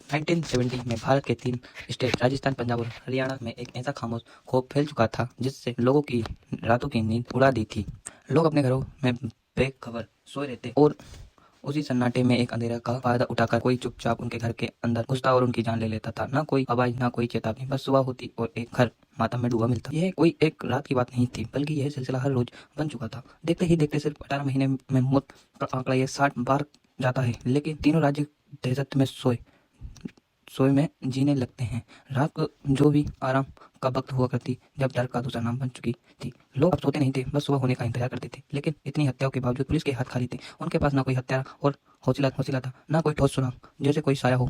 1970 में भारत के 3 स्टेट राजस्थान, पंजाब और हरियाणा में एक ऐसा खामोश खौफ फैल चुका था जिससे लोगों की रातों की नींद उड़ा दी थी। लोग अपने घरों में बेखबर सोए रहते और उसी सन्नाटे में एक अंधेरा का फायदा उठाकर कोई चुपचाप उनके घर के अंदर घुसता और उनकी जान ले लेता था। ना कोई आवाज, ना कोई चेतावनी, बस सुबह होती और एक घर मातम में डूबा मिलता। यह कोई एक रात की बात नहीं थी, बल्कि यह सिलसिला हर रोज बन चुका था। देखते ही देखते सिर्फ 18 महीने में मौत का आंकड़ा ये 60 बार जाता है। लेकिन तीनों राज्य दहशत में सोए में जीने लगते हैं। रात को जो भी आराम का वक्त हुआ करती, जब डर का दूसरा नाम बन चुकी थी। लोग अब सोते नहीं थे, बस सुबह होने का इंतजार करते थे। लेकिन इतनी हत्याओं के बावजूद पुलिस के हाथ खाली थे। उनके पास ना कोई हत्यारा और हौसला था, ना कोई ठोस सुराग। जैसे कोई साया हो,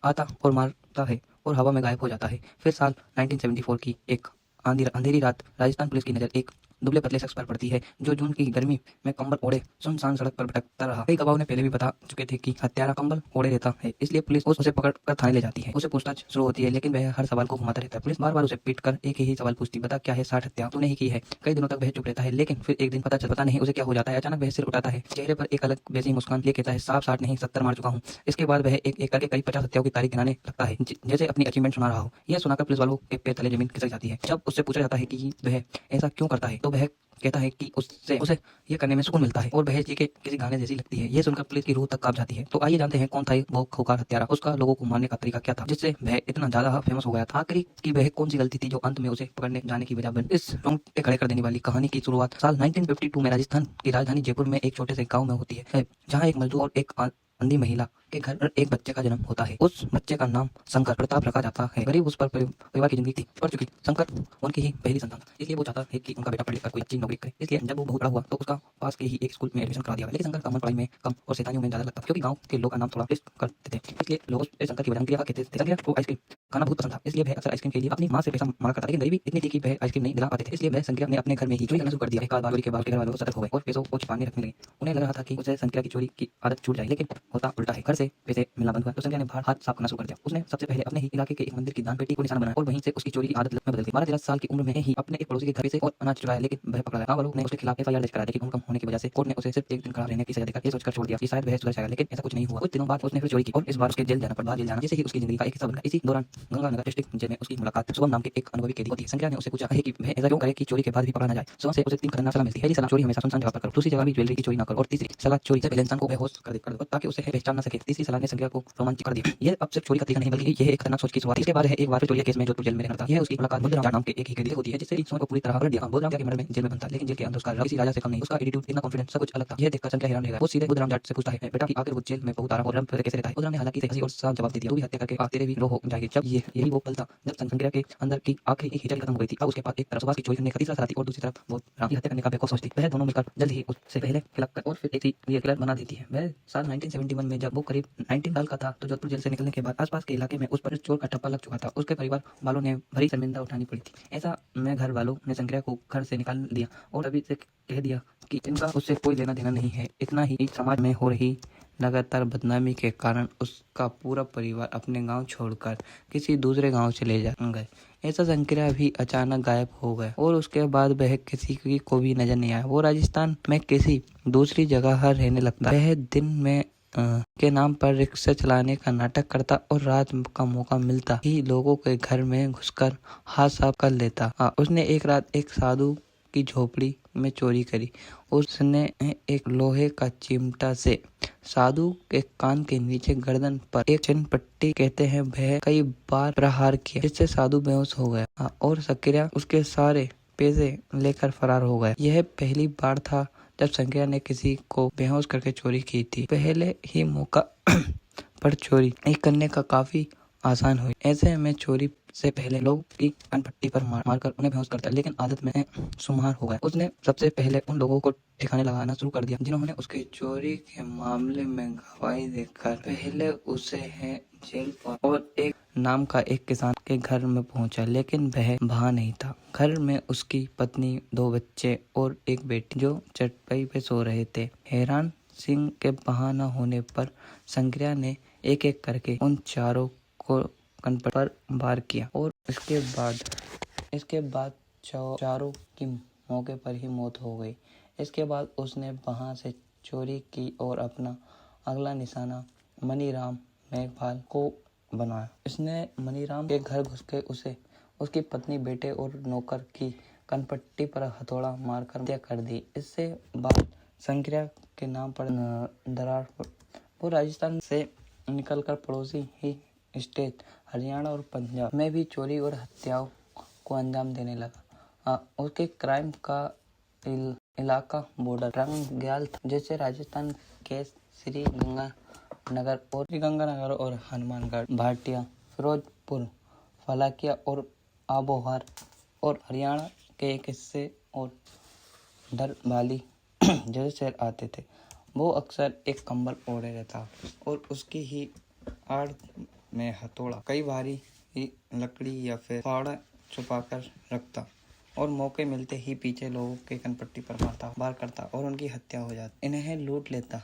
आता और मारता है और हवा में गायब हो जाता है। फिर साल 1974 की एक अंधेरी रात राजस्थान पुलिस की नजर एक दुबले पतले शख्स पर पड़ती है, जो जून की गर्मी में कंबल ओढ़े सुनसान सड़क पर भटकता रहा। कई गवाहों ने पहले भी बता चुके थे कि हत्यारा कंबल ओढ़े रहता है, इसलिए पुलिस उसे पकड़ कर थाने ले जाती है। उसे पूछताछ शुरू होती है, लेकिन वह हर सवाल को घुमाता रहता है। पुलिस बार बार उसे पीट कर एक ही सवाल पूछती, बता क्या है 60 हत्या तूने ही की है। कई दिनों तक वह चुप रहता है, लेकिन फिर एक दिन पता नहीं उसे क्या हो जाता है। अचानक वह सिर उठाता है, चेहरे पर एक अलग वैसी मुस्कान लिए कहता है, साफ 60 नहीं 70 मार चुका हूँ। इसके बाद वह एक एक करके करीब 50 हत्याओं की तारीख गिनाने लगता है, जैसे अपनी अचीवमेंट सुना रहा हो। यह सुनाकर पुलिस वालों के पैर तले जमीन खिसक जाती है। जब उससे पूछा जाता है कि वह ऐसा क्यों करता है, तो वह कहता है कि उसे ये करने में सुकून मिलता है और वह जी के किसी गाने जैसी लगती है। ये सुनकर पुलिस की रूह तक कांप जाती है। तो आइए जानते हैं कौन था वो खूंखार हत्यारा, उसका लोगों को मारने का तरीका क्या था, जिससे वह इतना ज्यादा फेमस हो गया था। आखिरी की वह कौन सी गलती थी जो अंत में उसे पकड़ने जाने की वजह बनी। इस रोंगटे खड़े कर देने वाली कहानी की शुरुआत साल 1952 में राजस्थान की राजधानी जयपुर में एक छोटे से गाँव में होती है, जहाँ एक मजदूर और एक अंधी महिला के घर पर एक बच्चे का जन्म होता है। उस बच्चे का नाम शंकर प्रताप रखा जाता है। गरीब उस पर परिवार की जिंदगी थी पड़ चुकी। शंकर उनकी ही पहली संतान, इसलिए वो चाहता है कि उनका बेटा पढ़ लिख कर कोई अच्छी नौकरी करे। इसलिए जब वो बहुत बड़ा हुआ तो उसका पास के ही एक स्कूल में एडमिशन करा दिया। लेकिन शंकर का मन पढ़ाई में कम और शैतानियों में ज्यादा लगता था, क्योंकि गांव के लोग का नाम थोड़ा टेस्ट करते थे। इसलिए लोग शंकर की वजह कहते थे। शंकर को आइसक्रीम खाना बहुत पसंद था, इसलिए वह अक्सर आइसक्रीम के लिए अपनी मां से पैसा मांगा करता था। लेकिन गरीबी इतनी थी कि वह आइसक्रीम नहीं दिला पाते थे, इसलिए वह शंकर ने अपने घर में ही चोरी करना शुरू कर दिया। एक बार के बाद घर वालों को सतर्क हो गए और पैसों को छिपाने रखने लगे। उन्हें लग रहा था कि उसे शंकर की चोरी की आदत छूट जाए, लेकिन होता उल्टा है। घर से पैसे मिलना बंद हुआ तो शंकर ने बाहर हाथ साफ करना शुरू कर दिया। उसने सबसे पहले अपने ही इलाके के एक मंदिर की दान पेटी को निशाना बनाया और वहीं से उसकी चोरी की आदत में बदल गई। 12-13 साल की उम्र में ही अपने एक पड़ोसी के घर से और अनाज चुराया, लेकिन वह पकड़ा गया। गांव वालों ने उसके खिलाफ एफआईआर दर्ज कराया, लेकिन उनका होने की वजह से कोर्ट ने उसे सिर्फ एक दिन खराब रहने की सजा देकर ये सोचकर छोड़ दिया कि शायद वह सुधर जाएगा। लेकिन ऐसा कुछ नहीं हुआ। कुछ दिनों बाद उसने फिर चोरी की और इस बार उसके जेल जाना पड़ा। जेल जाना जैसे ही उसकी जिंदगी का एक हिस्सा बन गया। इसी दौरान गंगानगर डिस्ट्रिक्ट जेल में उसकी मुलाकात शुभम नाम के एक अनुभवी कैदी होती है। शंकर ने उससे पूछा है कि वह ऐसा क्यों करे कि चोरी के बाद भी पकड़ा ना जाए। शुभम से उसे 3 खतरनाक सलाह मिलती है। पहली सलाह, चोरी हमेशा सुनसान जगह पर करो। दूसरी जगह भी ज्वेलरी की चोरी ना करो। और तीसरी सलाह, चोरी से पहले इंसान को बेहोश कर दो ताकि उसे पहचान ना सके। तीसरी सलाह ने शंकर को रोमांचित कर दिया। यह अब सिर्फ चोरी का तरीका नहीं, बल्कि यह एक खतरनाक सोच की शुरुआत। इसके बाद है एक बार फिर चोरी के केस में जोधपुर जेल में रहता है। यह उसकी मुलाकात बुद्धराम जाट नाम के एक ही कैदी से होती है, जिससे सोच को पूरी तरह पलट दिया। बुद्धराम के मर्डर में जेल में बनता, लेकिन जेल के अंदर उसका किसी राजा से कम नहीं। उसका एटीट्यूड इतना कॉन्फिडेंस, सब कुछ अलग था। यह देखकर शंकर हैरान रह गया। वो सीधे बुद्धराम जाट से पूछता है, बेटा कि आखिर वो जेल में बहुत आराम और आराम कैसे रहता है। बुद्धराम ने हालांकि हंसी और साफ जवाब दे दिया, तू भी हत्या करके तेरे भी रो हो जाएगी। जब यही वो पल था जब शंकर के अंदर की आखिरी एक हिचक खत्म हो गई थी। अब उसके पास एक तरफ सुभाष की चोरी करने का तीसरा सलाह थी और दूसरी तरफ वो राम की हत्या करने का बेखौफ सोचती। वह दोनों मिलकर जल्द ही उससे पहले खिलक कर और फिर एक क्लियर बना देती है। वह साल 1971 में जब वो करीब 19 साल का था तो जोधपुर जेल से निकलने के बाद आसपास के इलाके में उस पर चोर का ठप्पा लग चुका था। उसके परिवार वालों ने भरी शर्मिंदा उठानी पड़ी थी। ऐसा में घर वालों ने शंकर को घर से निकाल दिया और अभी से कह दिया कि इनका उससे कोई लेना देना नहीं है। इतना ही समाज में हो रही लगातार बदनामी के कारण उसका पूरा परिवार अपने गांव छोड़कर किसी दूसरे गांव चले गए। ऐसा शंकर भी अचानक गायब हो गए और उसके बाद वह किसी को भी नजर नहीं आया। वो राजस्थान में किसी दूसरी जगह रहने लगता। वह दिन में के नाम पर रिक्शा चलाने का नाटक करता और रात का मौका मिलता ही लोगों के घर में घुसकर हाथ साफ कर लेता। उसने एक रात एक साधु की झोपड़ी में चोरी करी। उसने एक लोहे का चिमटा से साधु के कान के नीचे गर्दन पर एक चिन्ह पट्टी कहते हैं वह कई बार प्रहार किया, जिससे साधु बेहोश हो गया और शंकर उसके सारे पैसे लेकर फरार हो गया। यह पहली बार था जब शंकर ने किसी को बेहोश करके चोरी की थी। पहले ही मौका पर चोरी करने का काफी आसान हुई। ऐसे में चोरी से पहले लोग की कानपट्टी पर मारकर उन्हें बेहोश करता, लेकिन आदत में शुमार हो गया। उसने सबसे पहले उन लोगों को ठिकाने लगाना शुरू कर दिया जिन्होंने उसके चोरी के मामले में गवाही देकर पहले उसे है जेल और एक नाम का एक किसान के घर में पहुंचा, लेकिन वह वहां नहीं था। घर में उसकी पत्नी, 2 बच्चे और एक बेटी जो चटाई पे सो रहे थे। हैरान सिंह के वहां न होने पर शंकर ने एक एक करके उन चारों को कनपट पर वार किया और इसके बाद चारों की मौके पर ही मौत हो गई। इसके बाद उसने वहां से चोरी की और अपना अगला निशाना मनीराम मेघवाल को बनाया। इसने मनीराम के घर घुस के उसे उसकी पत्नी, बेटे और नौकर की कनपट्टी पर हथौड़ा मारकर हत्या कर दी। इससे बाद शंकरिया के नाम पर दरार वो राजस्थान से निकलकर पड़ोसी ही स्टेट हरियाणा और पंजाब में भी चोरी और हत्याओं को अंजाम देने लगा। उसके क्राइम का इलाका बॉर्डर रंगग्याल था, जैसे राजस्थान के श्रीगंगानगर और हनुमानगढ़, भाटिया, फिरोजपुर, फलाकिया और आबोहर, और हरियाणा के एक हिस्से और डरबाली जैसे शहर आते थे। वो अक्सर एक कंबल ओढ़े रहता और उसकी ही आड़ में हथौड़ा, कई भारी ही लकड़ी या फिर फावड़ा छुपाकर रखता और मौके मिलते ही पीछे लोगों के कनपट्टी पर मारता, वार करता और उनकी हत्या हो जाती। इन्हें लूट लेता।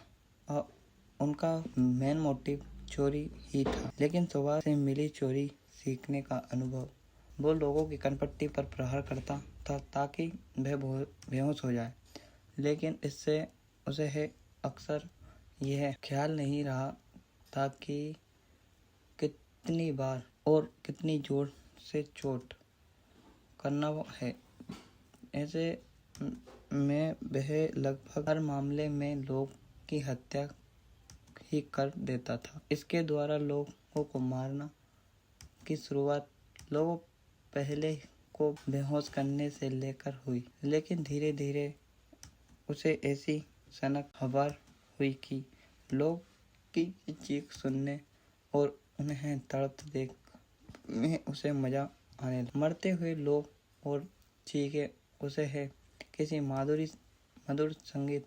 उनका मेन मोटिव चोरी ही था, लेकिन सुबह से मिली चोरी सीखने का अनुभव वो लोगों की कनपट्टी पर प्रहार करता था ताकि वह बेहोश हो जाए। लेकिन इससे उसे है अक्सर यह ख्याल नहीं रहा था कि कितनी बार और कितनी जोर से चोट करना है। ऐसे में वह लगभग हर मामले में लोग की हत्या ही कर देता था। इसके द्वारा लोगों को मारना की शुरुआत लोगों पहले को बेहोश करने से लेकर हुई, लेकिन धीरे धीरे उसे ऐसी सनक हवार हुई कि लोग की चीख सुनने और उन्हें तड़पते देख में उसे मजा आने लगा। मरते हुए लोग और चीखें उसे है किसी मधुर संगीत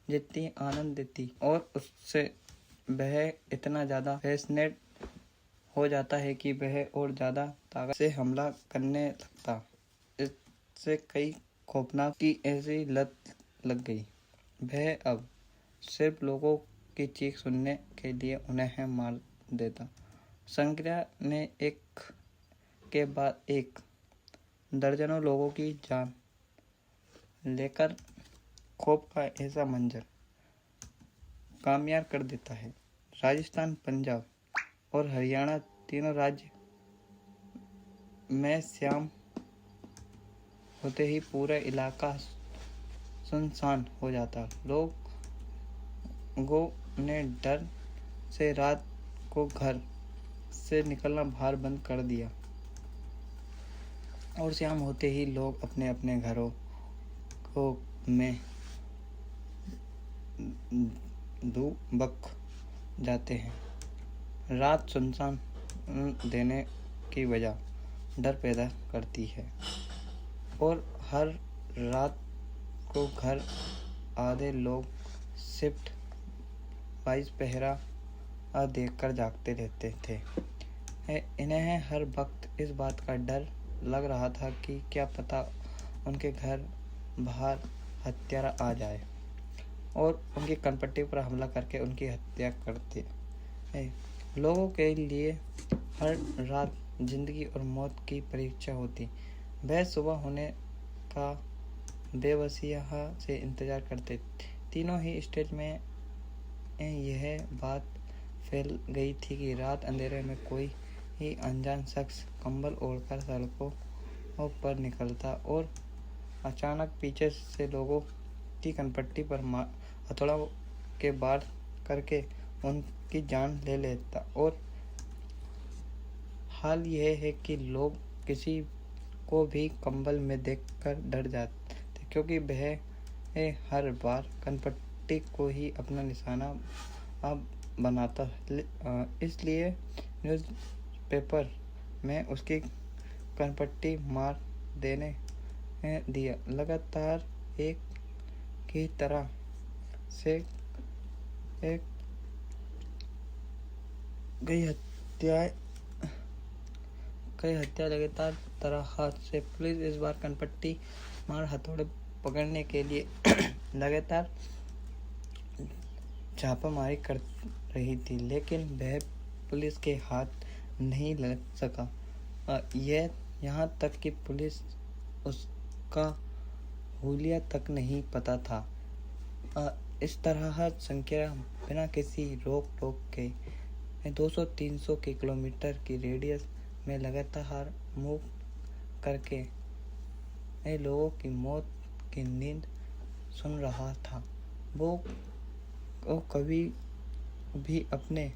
जितनी आनंद देती और उससे वह इतना ज्यादा फैसिनेट हो जाता है कि वह और ज्यादा ताकत से हमला करने लगता। इससे कई खौफनाक की ऐसी लत लग गई। वह अब सिर्फ लोगों की चीख सुनने के लिए उन्हें मार देता। शंकरिया ने एक के बाद एक दर्जनों लोगों की जान लेकर खौफ का ऐसा मंजर कामयाब कर देता है। राजस्थान, पंजाब और हरियाणा तीनों राज्य में शाम होते ही पूरा इलाका सुनसान हो जाता। लोगों ने डर से रात को घर से निकलना बाहर बंद कर दिया और शाम होते ही लोग अपने अपने घरों को में दुबक जाते हैं। रात सुनसान देने की वजह डर पैदा करती है और हर रात को घर आधे लोग शिफ्ट वाइज पहरा देखकर जागते रहते थे। इन्हें हर वक्त इस बात का डर लग रहा था कि क्या पता उनके घर बाहर हत्यारा आ जाए और उनकी कनपट्टी पर हमला करके उनकी हत्या करते। लोगों के लिए हर रात जिंदगी और मौत की परीक्षा होती। वह सुबह होने का बेबसिया से इंतजार करते। तीनों ही स्टेज में यह बात फैल गई थी कि रात अंधेरे में कोई ही अनजान शख्स कंबल ओढ़कर सड़कों पर निकलता और अचानक पीछे से लोगों की कनपट्टी पर हथौड़ा के वार करके उनकी जान ले लेता। और हाल यह है कि लोग किसी को भी कंबल में देखकर डर जाते क्योंकि वह हर बार कनपट्टी को ही अपना निशाना बनाता। इसलिए न्यूज़पेपर में उसकी कनपट्टी मार देने दिया। लगातार एक की तरह से कई हत्या लगातार तरह से पुलिस इस बार कनपट्टी मार हथौड़े पकड़ने के लिए लगातार छापामारी कर रही थी, लेकिन वह पुलिस के हाथ नहीं लग सका। यह यहाँ तक कि पुलिस उसका हुलिया तक नहीं पता था। इस तरह शंकरिया बिना किसी रोक टोक के में 200-300 के किलोमीटर की रेडियस में लगातार मूव करके लोगों की मौत की नींद सुन रहा था। वो कभी भी अपने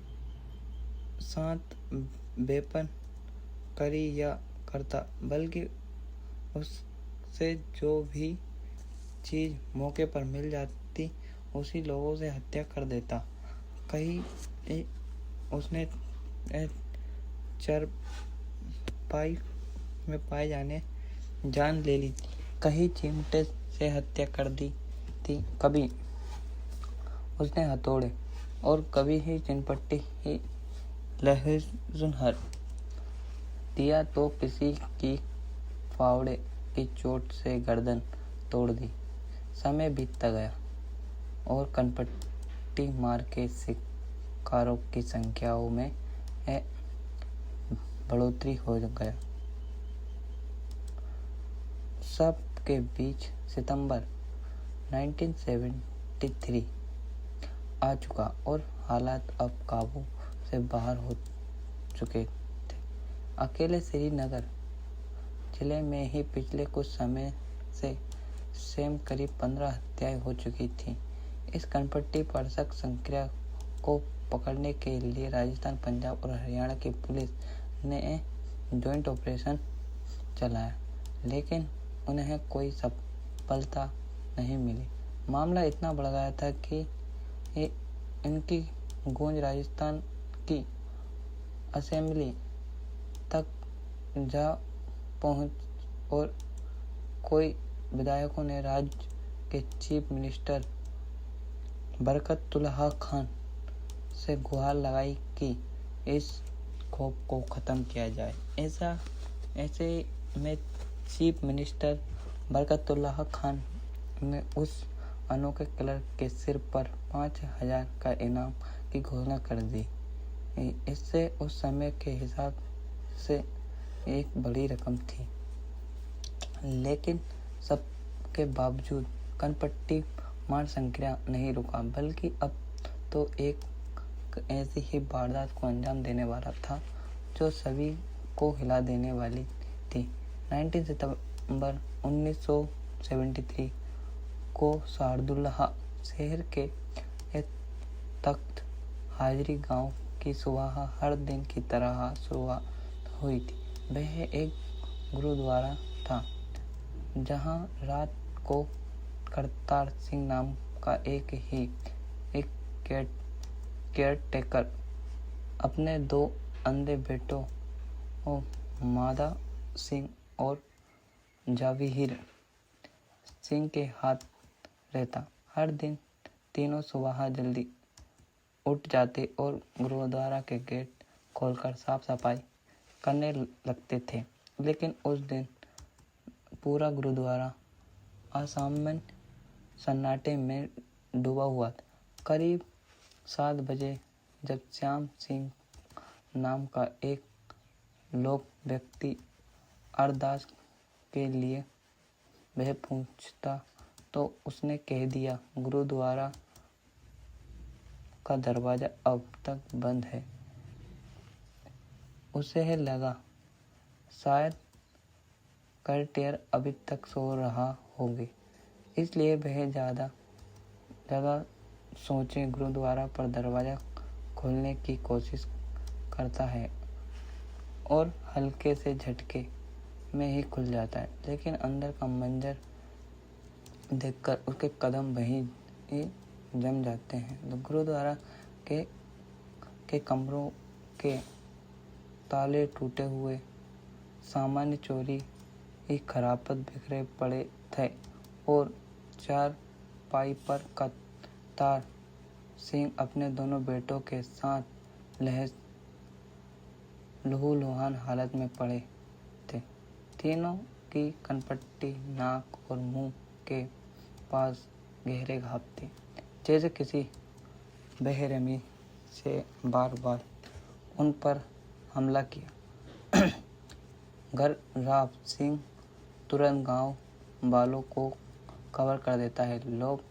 साथ वेपन करी या करता, बल्कि उससे जो भी चीज़ मौके पर मिल जाती उसी लोगों से हत्या कर देता। कहीं उसने चरपाई में पाए जाने जान ले ली थी, कहीं चिमटे से हत्या कर दी थी, कभी उसने हथौड़े और कभी ही चिनपट्टी ही लहसुनहर दिया तो किसी की फावड़े की चोट से गर्दन तोड़ दी। समय बीतता गया और कनपट्टी मार के शिकारों की संख्याओं में बढ़ोतरी हो गया। सब के बीच सितंबर 1973 आ चुका और हालात अब काबू से बाहर हो चुके थे। अकेले श्रीनगर जिले में ही पिछले कुछ समय से सेम करीब 15 हत्याएं हो चुकी थी। इस कनपट्टी परसक संक्रिया को पकड़ने के लिए राजस्थान, पंजाब और हरियाणा की पुलिस ने जॉइंट ऑपरेशन चलाया, लेकिन उन्हें कोई सफलता नहीं मिली। मामला इतना बढ़ गया था कि इनकी गूंज राजस्थान की असेंबली तक जा पहुंच और कोई विधायकों ने राज्य के चीफ मिनिस्टर बरकतुल्लाह खान से गुहार लगाई कि इस खौफ को ख़त्म किया जाए। ऐसे में चीफ मिनिस्टर बरकतुल्लाह खान ने उस अनोखे क्लर्क के सिर पर 5,000 का इनाम की घोषणा कर दी। इससे उस समय के हिसाब से एक बड़ी रकम थी, लेकिन सबके बावजूद कनपट्टी मार संक्रिया नहीं रुका, बल्कि अब तो एक ऐसी ही वारदात को अंजाम देने वाला था जो सभी को हिला देने वाली थी। 19 सितंबर 1973 को शार्दुल्लाह शहर के तख्त हाजरी गांव की सुबह हर दिन की तरह शुरुआत हुई थी। वह एक गुरुद्वारा था जहां रात को करतार सिंह नाम का एक केयरटेकर अपने 2 अंधे बेटों मादा सिंह और जाविहिर सिंह के हाथ रहता। हर दिन तीनों सुबह जल्दी उठ जाते और गुरुद्वारा के गेट खोलकर साफ सफाई करने लगते थे, लेकिन उस दिन पूरा गुरुद्वारा असामान्य सन्नाटे में डूबा हुआ था। करीब 7 बजे जब श्याम सिंह नाम का एक लोक व्यक्ति अरदास के लिए वह पूछता तो उसने कह दिया, गुरुद्वारा का दरवाजा अब तक बंद है। उसे लगा शायद कर्टेयर अभी तक सो रहा होगी, इसलिए वह ज़्यादा सोचे गुरुद्वारा पर दरवाज़ा खोलने की कोशिश करता है और हल्के से झटके में ही खुल जाता है, लेकिन अंदर का मंजर देखकर उसके कदम वहीं जम जाते हैं। तो गुरुद्वारा के कमरों के ताले टूटे हुए, सामान्य चोरी की खरापत बिखरे पड़े थे और चारपाई पर करतार सिंह अपने दोनों बेटों के साथ लहूलुहान हालत में पड़े थे। तीनों की कनपट्टी, नाक और मुंह के पास गहरे घाव थे, जैसे किसी बेरहमी से बार बार उन पर हमला किया। गर्राव सिंह तुरंत गांव वालों को खबर कर देता है। लोग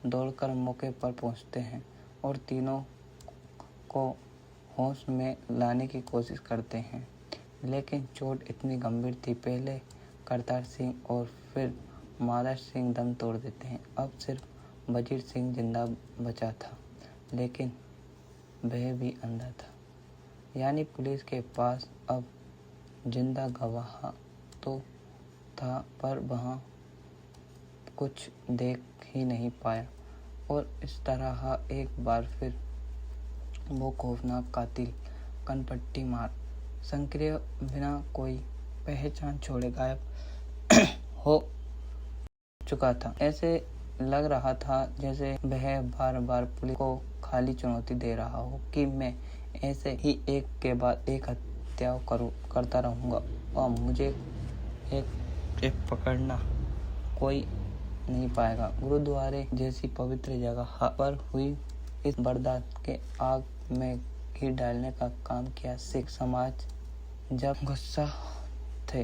दौड़कर मौके पर पहुंचते हैं और तीनों को होश में लाने की कोशिश करते हैं, लेकिन चोट इतनी गंभीर थी। पहले करतार सिंह और फिर मादर सिंह दम तोड़ देते हैं। अब सिर्फ वजीर सिंह जिंदा बचा था, लेकिन वह भी अंधा था। यानी पुलिस के पास अब जिंदा गवाह तो था, पर वहाँ कुछ देख ही नहीं पाया। और इस तरह एक बार फिर वो खौफनाक कातिल कनपट्टी मार सक्रिय बिना कोई पहचान छोड़े गायब हो चुका था। ऐसे लग रहा था जैसे वह बार बार पुलिस को खाली चुनौती दे रहा हो कि मैं ऐसे ही एक के बाद एक हत्या करता रहूंगा और मुझे एक पकड़ना कोई नहीं पाएगा। गुरुद्वारे जैसी पवित्र जगह पर हुई इस वारदात के आग में घी डालने का काम किया सिख समाज। जब गुस्सा थे,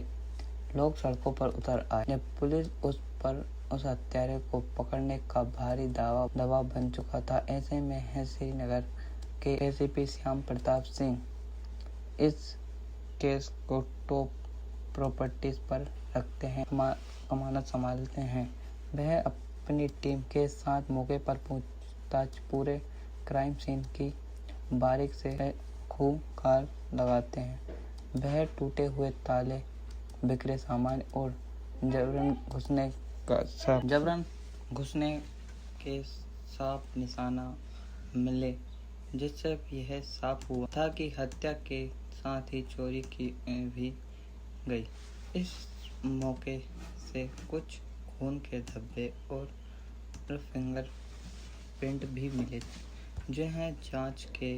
लोग सड़कों पर उतर आए। जब पुलिस उस हत्यारे को पकड़ने का भारी दबाव बन चुका था, ऐसे में है श्रीनगर के एसीपी श्याम प्रताप सिंह इस केस को टॉप प्रॉपर्टीज पर रखते हैं, अमानत संभालते हैं। वह अपनी टीम के साथ मौके पर पूछताछ पूरे क्राइम सीन की बारीक से खूंखार लगाते हैं। वह टूटे हुए ताले, बिखरे सामान और जबरन घुसने के साफ निशाना मिले, जिससे यह साफ हुआ था कि हत्या के साथ ही चोरी की भी गई। इस मौके से कुछ खून के धब्बे और फिंगर प्रिंट भी मिले, जो हैं जांच के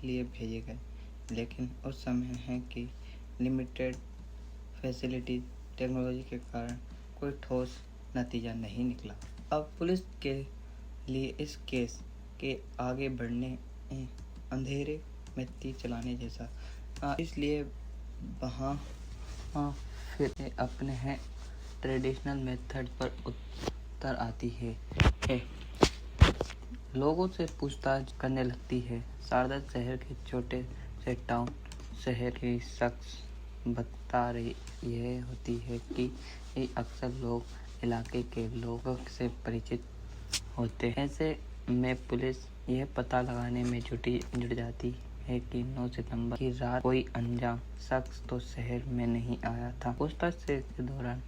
लिए भेजे गए, लेकिन उस समय है कि लिमिटेड फैसिलिटी टेक्नोलॉजी के कारण कोई ठोस नतीजा नहीं निकला। अब पुलिस के लिए इस केस के आगे बढ़ने अंधेरे में तीर चलाने जैसा, इसलिए वहाँ फिर अपने हैं ट्रेडिशनल मेथड पर उतर आती है। लोगों से पूछताछ करने लगती है। शारदा शहर के छोटे से टाउन शहर की शख्स बता रही यह होती है कि अक्सर लोग इलाके के लोगों से परिचित होते हैं। ऐसे में पुलिस यह पता लगाने में जुट जाती है कि 9 सितंबर की रात कोई अनजान शख्स तो शहर में नहीं आया था। पूछताछ के दौरान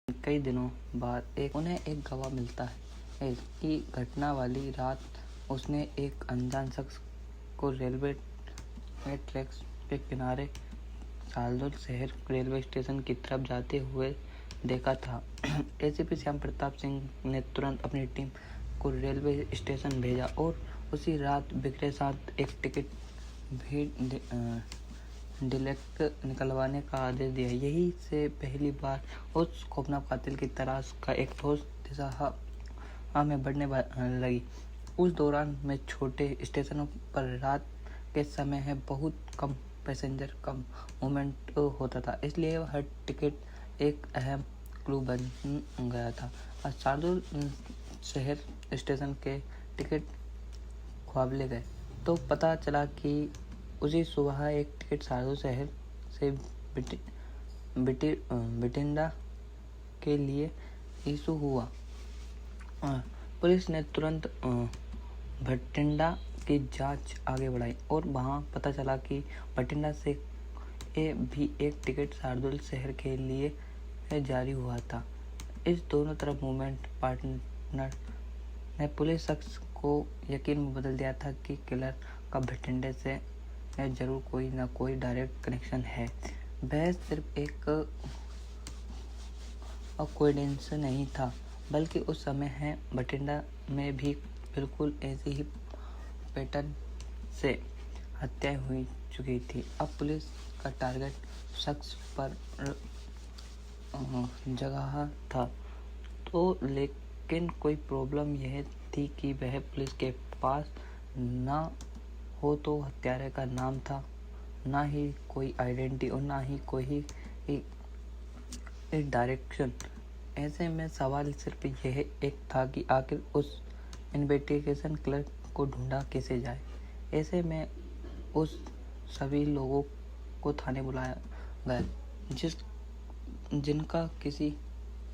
कई दिनों बाद उन्हें एक गवाह मिलता है कि घटना वाली रात उसने एक अनजान शख्स को रेलवे ट्रैक्स के किनारे सालदोल शहर रेलवे स्टेशन की तरफ जाते हुए देखा था। एसीपी श्याम प्रताप सिंह ने तुरंत अपनी टीम को रेलवे स्टेशन भेजा और उसी रात बिखरे साथ एक टिकट भी डिलेक्ट निकलवाने का आदेश दिया। यही से पहली बार उस खौफनाक कातिल की तलाश का एक ठोस दिशा में बढ़ने लगी। उस दौरान में छोटे स्टेशनों पर रात के समय है बहुत कम पैसेंजर, कम मूवमेंट होता था, इसलिए हर टिकट एक अहम क्लू बन गया था। सालदोल शहर स्टेशन के टिकट ख्वाबले गए तो पता चला कि उसी सुबह एक टिकट सालदोल शहर से बठिंडा के लिए इशू हुआ। पुलिस ने तुरंत बठिंडा की जांच आगे बढ़ाई और वहां पता चला कि बठिंडा से भी एक टिकट शार्दुल शहर के लिए जारी हुआ था। इस दोनों तरफ मूवमेंट पार्टनर ने पुलिस शख्स को यकीन में बदल दिया था कि किलर का बठिंडे से जरूर कोई ना कोई डायरेक्ट कनेक्शन है। वह सिर्फ एक कोइंसिडेंस नहीं था, बल्कि उस समय है बठिंडा में भी बिल्कुल ऐसी ही पैटर्न से हत्या हुई चुकी थी। अब पुलिस का टारगेट शख्स पर जगह था तो, लेकिन कोई प्रॉब्लम यह थी कि वह पुलिस के पास ना हो तो हत्यारे का नाम था, ना ही कोई आइडेंटिटी और ना ही कोई एक डायरेक्शन। ऐसे में सवाल सिर्फ यह एक था कि आखिर उस इन्वेस्टिगेशन क्लर्क को ढूंढा कैसे जाए। ऐसे में उस सभी लोगों को थाने बुलाया गया जिनका किसी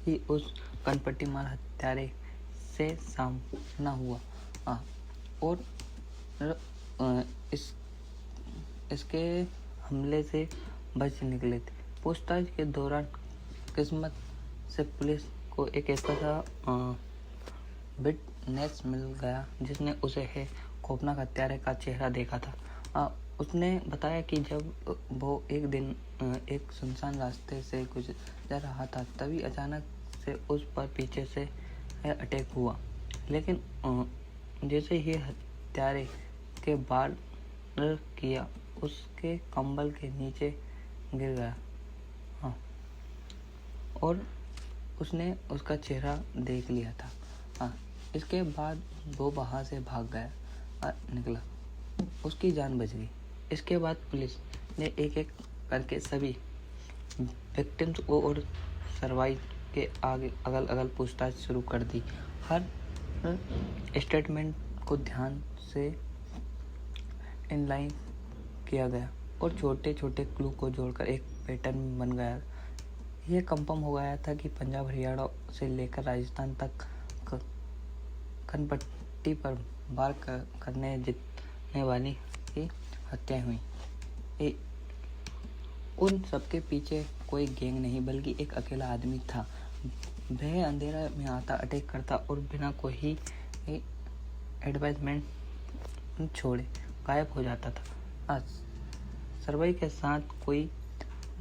ही उस कनपट्टी मार हत्यारे से सामना हुआ और इसके हमले से बच निकले थे। पूछताछ के दौरान किस्मत से पुलिस को एक ऐसा विटनेस मिल गया जिसने उसे खौफनाक हत्यारे का चेहरा देखा था। उसने बताया कि जब वो एक दिन एक सुनसान रास्ते से गुजर रहा था तभी अचानक से उस पर पीछे से अटैक हुआ, लेकिन जैसे ही हत्यारे के वार किया उसके कंबल के नीचे गिर गया और उसने उसका चेहरा देख लिया था। इसके बाद वो वहाँ से भाग गया निकला, उसकी जान बच गई। इसके बाद पुलिस ने एक एक करके सभी विक्टिम्स और सर्वाइव के आगे अगल अगल पूछताछ शुरू कर दी। हर स्टेटमेंट को ध्यान से इनलाइन किया गया और छोटे छोटे क्लू को जोड़कर एक पैटर्न बन गया। यह कंफर्म हो गया था कि पंजाब हरियाणा से लेकर राजस्थान तक कनपट्टी पर वार करने जितने वाली की हत्याएं हुई। उन सबके पीछे कोई गैंग नहीं बल्कि एक अकेला आदमी था। वह अंधेरा में आता, अटैक करता और बिना कोई एडवाइजमेंट छोड़े गायब हो जाता था। सर्वे के साथ कोई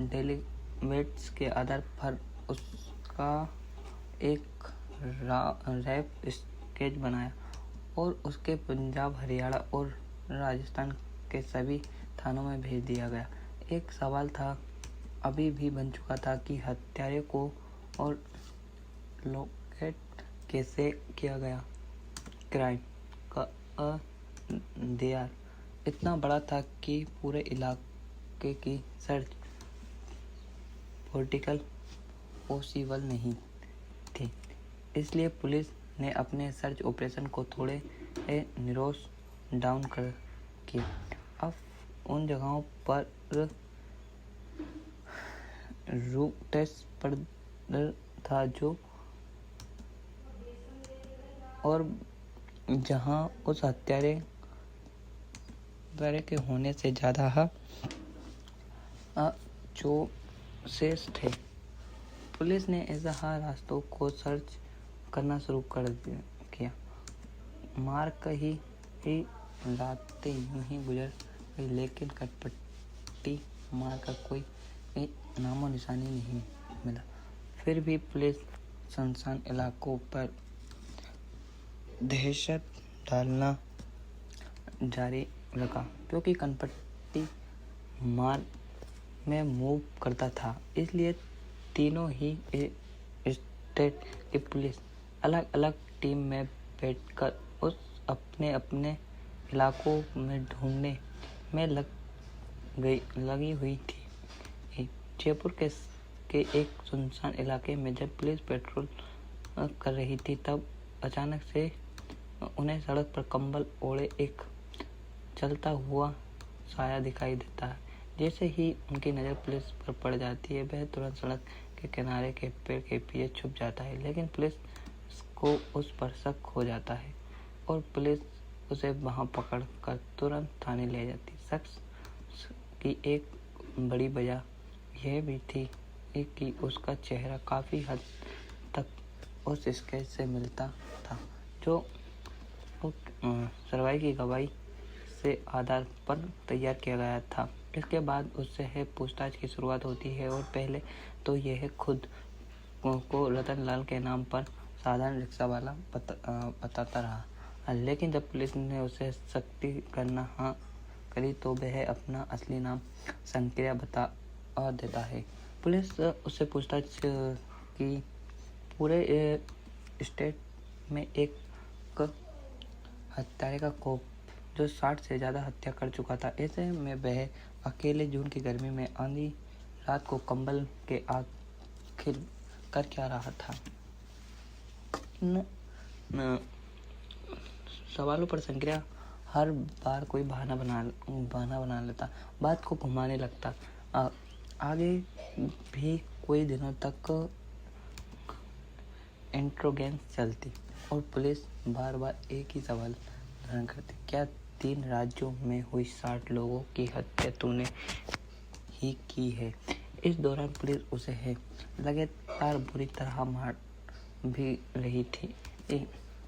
डेलीवेट्स के आधार पर उसका एक रैप स्केच बनाया और उसके पंजाब हरियाणा और राजस्थान के सभी थानों में भेज दिया गया। एक सवाल था अभी भी बन चुका था कि हत्यारे को और लोकेट कैसे किया गया। क्राइम का दायरा इतना बड़ा था कि पूरे इलाके की सर्च वर्टिकल पॉसिबल नहीं थी। इसलिए पुलिस ने अपने सर्च ऑपरेशन को थोड़े निरोश डाउन कर किया। अब उन जगहों पर रूट टेस्ट पर था जो और जहां उस हत्यारे के होने से ज़्यादा जो शेष थे। पुलिस ने ऐसा रास्तों को सर्च करना शुरू कर किया। मार्क ही रातें यूं ही गुजर गई, लेकिन कनपट्टी मार का कोई नामो निशानी नहीं मिला। फिर भी पुलिस सुनसान इलाकों पर दहशत डालना जारी रखा क्योंकि कनपट्टी मार में मूव करता था। इसलिए तीनों ही स्टेट की पुलिस अलग अलग टीम में बैठकर उस अपने अपने इलाकों में ढूंढने में लगी हुई थी। जयपुर के एक सुनसान इलाके में जब पुलिस पेट्रोल कर रही थी तब अचानक से उन्हें सड़क पर कंबल ओढ़े एक चलता हुआ साया दिखाई देता है। जैसे ही उनकी नज़र पुलिस पर पड़ जाती है वह तुरंत सड़क के किनारे के पेड़ के पीछे छुप जाता है, लेकिन पुलिस को उस पर शक हो जाता है और पुलिस उसे वहां पकड़ कर तुरंत थाने ले जाती। शख्स की एक बड़ी वजह यह भी थी कि उसका चेहरा काफ़ी हद तक उस स्केच से मिलता था जो सर्वाई की गवाही से आधार पर तैयार किया गया था। इसके बाद उससे पूछताछ की शुरुआत होती है और पहले तो यह खुद को रतन लाल के नाम पर साधारण रिक्शा वाला बताता रहा, लेकिन जब पुलिस ने उसे सख्ती करना करी तो वह अपना असली नाम संक्रिया बता देता है। पुलिस उससे पूछताछ की पूरे स्टेट में एक हत्यारे का खौफ जो 60 से ज़्यादा हत्या कर चुका था। ऐसे में वह अकेले जून की गर्मी में आंधी रात को कंबल के आखिर कर क्या रहा था। इन सवालों पर संक्रिया हर बार कोई बहाना बना लेता, बात को घुमाने लगता। आगे भी कोई दिनों तक इंट्रोगेंस चलती और पुलिस बार बार एक ही सवाल धारण करती, क्या 3 राज्यों में हुई 60 लोगों की हत्या तूने ही की है? इस दौरान पुलिस उसे है लगातार बुरी तरह मार भी रही थी।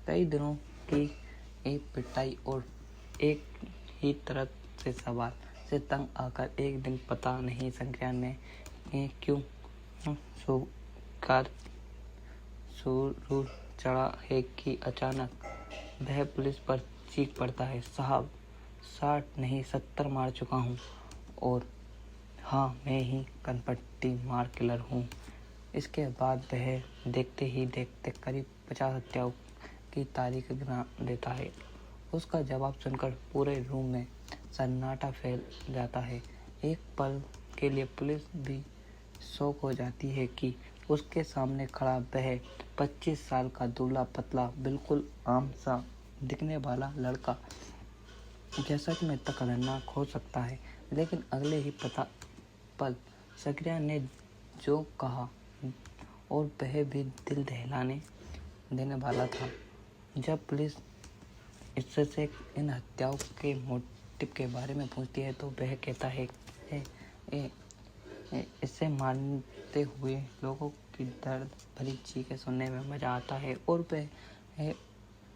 कई दिनों की एक पिटाई और एक ही तरह से सवाल से तंग आकर एक दिन पता नहीं शंकरैया ने क्यों सुरूर चढ़ा है कि अचानक वह पुलिस पर चीख पड़ता है, साहब 60 नहीं 70 मार चुका हूँ, और हाँ मैं ही कनपट्टी मार किलर हूँ। इसके बाद वह देखते ही देखते करीब 50 हत्याओं की तारीख गिना देता है। उसका जवाब सुनकर पूरे रूम में सन्नाटा फैल जाता है। एक पल के लिए पुलिस भी शौक हो जाती है कि उसके सामने खड़ा वह 25 साल का दुबला पतला बिल्कुल आम सा दिखने वाला लड़का जैसा कि में इतना खतरनाक हो सकता है। लेकिन अगले ही पल शंकरैया ने जो कहा और वह भी दिल दहलाने देने वाला था। जब पुलिस इससे इन हत्याओं के मोटिव के बारे में पूछती है तो वह कहता है इससे मारते हुए लोगों की दर्द भरी चीखें सुनने में मजा आता है और वह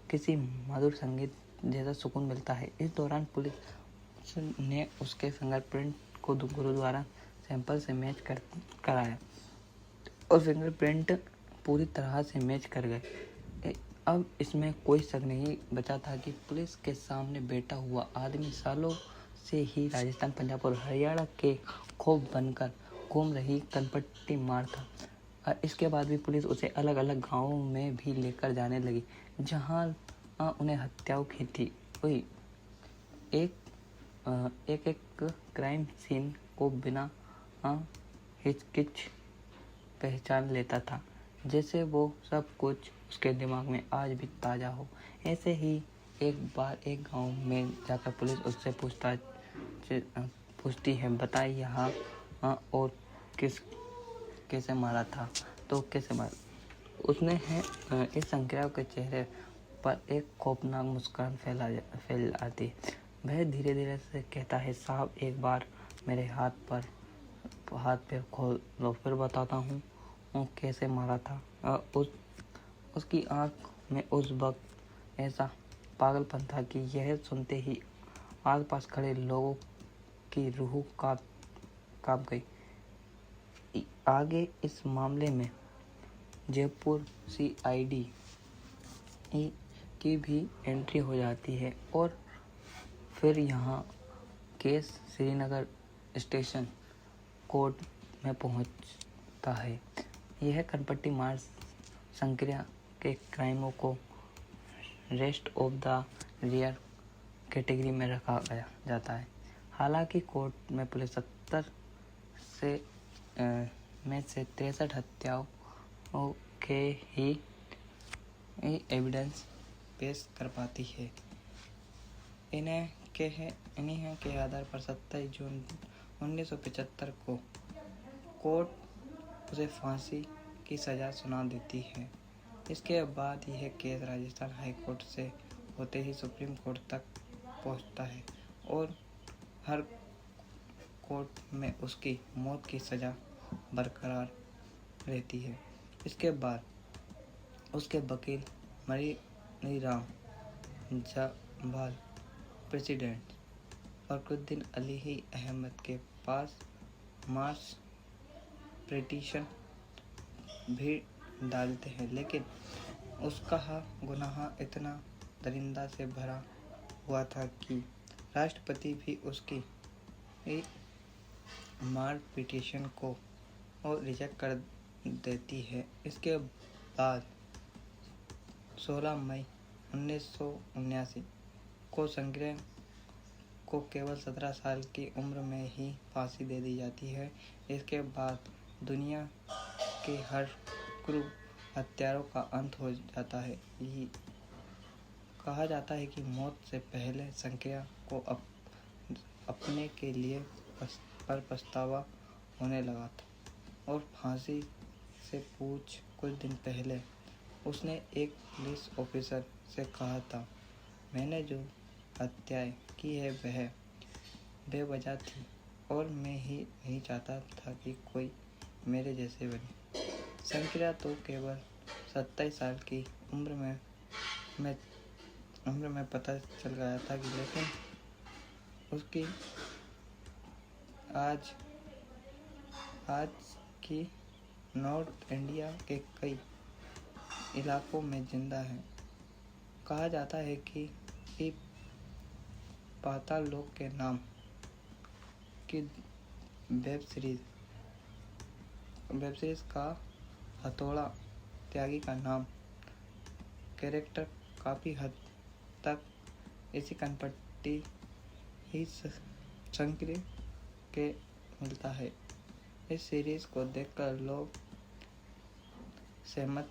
किसी मधुर संगीत जैसा सुकून मिलता है। इस दौरान पुलिस ने उसके फिंगरप्रिंट को गुरुद्वारा सैंपल से मैच कराया और फिंगरप्रिंट पूरी तरह से मैच कर गए। अब इसमें कोई शक नहीं बचा था कि पुलिस के सामने बैठा हुआ आदमी सालों से ही राजस्थान, पंजाब और हरियाणा के खौफ बनकर घूम रही कनपट्टी मार था। इसके बाद भी पुलिस उसे अलग अलग गांवों में भी लेकर जाने लगी जहां उन्हें हत्याओं की थी। वही एक क्राइम सीन को बिना हिचकिच पहचान लेता था, जैसे वो सब कुछ उसके दिमाग में आज भी ताज़ा हो। ऐसे ही एक बार एक गांव में जाकर पुलिस उससे पूछती है, बताइए यहाँ और कैसे मारा था? तो कैसे मारा? उसने है इस शंकरैया के चेहरे पर एक खौफनाक मुस्कान फैल आती। वह धीरे धीरे से कहता है, साहब एक बार मेरे हाथ पैर खोल लो, फिर बताता हूँ कैसे मारा था। उसकी आंख में उस वक्त ऐसा पागलपन था कि यह सुनते ही आसपास खड़े लोगों की रूह कांप गई। आगे इस मामले में जयपुर CID की भी एंट्री हो जाती है और फिर यहाँ केस श्रीनगर स्टेशन कोर्ट में पहुँचता है। यह कनपट्टी मार शंकरैया के क्राइमों को rest of the rear category में रखा जाता है। हालांकि कोर्ट में पुलिस 70 में से 63 हत्याओं के ही एविडेंस पेश कर पाती है। इन्हीं के आधार पर 27 जून 1975 को कोर्ट उसे फांसी की सजा सुना देती है। इसके बाद यह केस राजस्थान हाई कोर्ट से होते ही सुप्रीम कोर्ट तक पहुंचता है और हर कोर्ट में उसकी मौत की सजा बरकरार रहती है। इसके बाद उसके वकील मणिराम जम्वाल प्रेसिडेंट फखरुद्दीन अली अहमद के पास मार्च पिटीशन भी डालते हैं, लेकिन उसका गुनाह इतना दरिंदा से भरा हुआ था कि राष्ट्रपति भी उसकी मार पिटीशन को और रिजेक्ट कर देती है। इसके बाद 16 मई 1979 को शंकरैया को केवल 17 साल की उम्र में ही फांसी दे दी जाती है। इसके बाद दुनिया के हर क्रूर हत्यारों का अंत हो जाता है। कहा जाता है कि मौत से पहले संक्रिया को अपने के लिए पर पछतावा होने लगा था और फांसी से कुछ दिन पहले उसने एक पुलिस ऑफिसर से कहा था, मैंने जो हत्याएं की है वह बेवजह थी और मैं ही नहीं चाहता था कि कोई मेरे जैसे बने। संक्रिया तो केवल 27 साल की उम्र में पता चल गया था कि लेकिन उसकी आज की नॉर्थ इंडिया के कई इलाकों में जिंदा है। कहा जाता है कि पाताल लोक के नाम की वेब सीरीज का हथौड़ा त्यागी का नाम कैरेक्टर काफ़ी हद तक इसी कनपट्टी ही संक्रिय के मिलता है। इस सीरीज को देखकर लोग सहमत